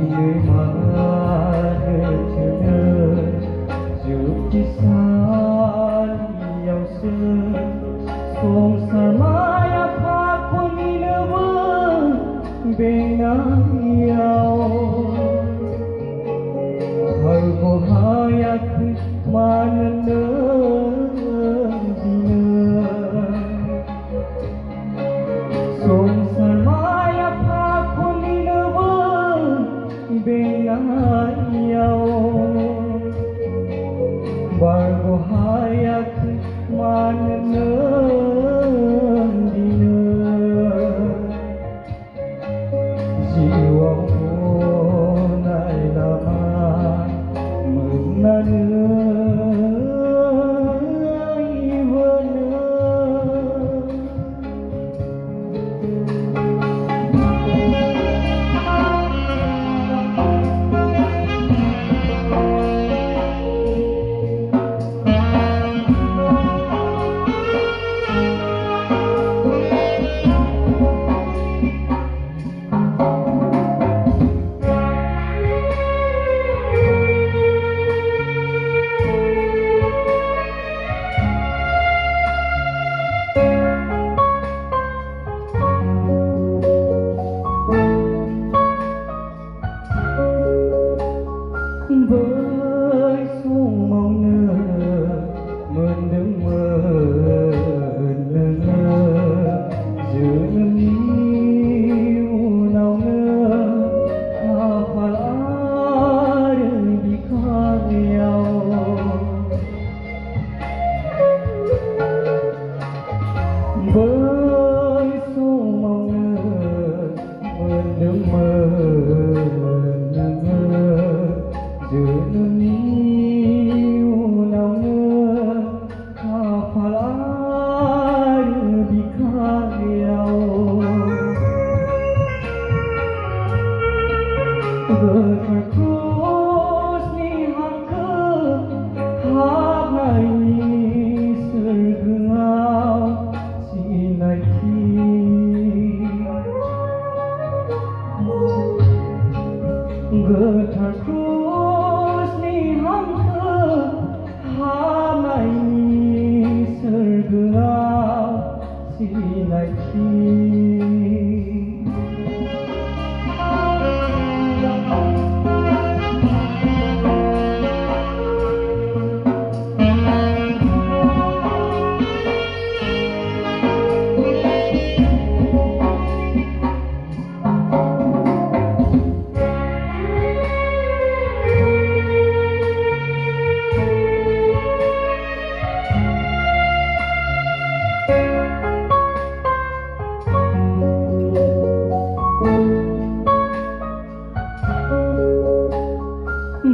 người mà chờ chụp chiếc xa liều sương sông sa maya pha con đi nơ vơ bên yêu har wo hayak man nơ sông sa maya pha con đi nơ vơ bên yêu bargo hayak manandina jiwa monai lama menanai với xuống màu nơ mơn đứng mơ giữa nâng yêu nào nơ ta phải đời đi khó nhau với xuống màu nơ mơn đứng mơ giữa nâng yêu nào nơ ta phải đi khó nhau gợi phải cross ni hangke hab nai ni sergao sinai ki gợi phải cross ni hangke hab nai ni sergao sinai ki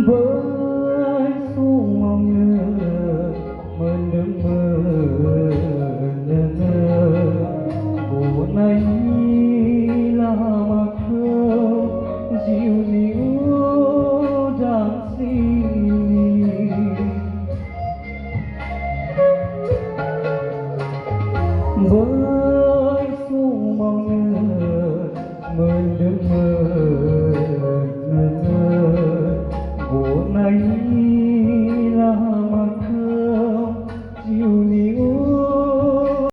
bơ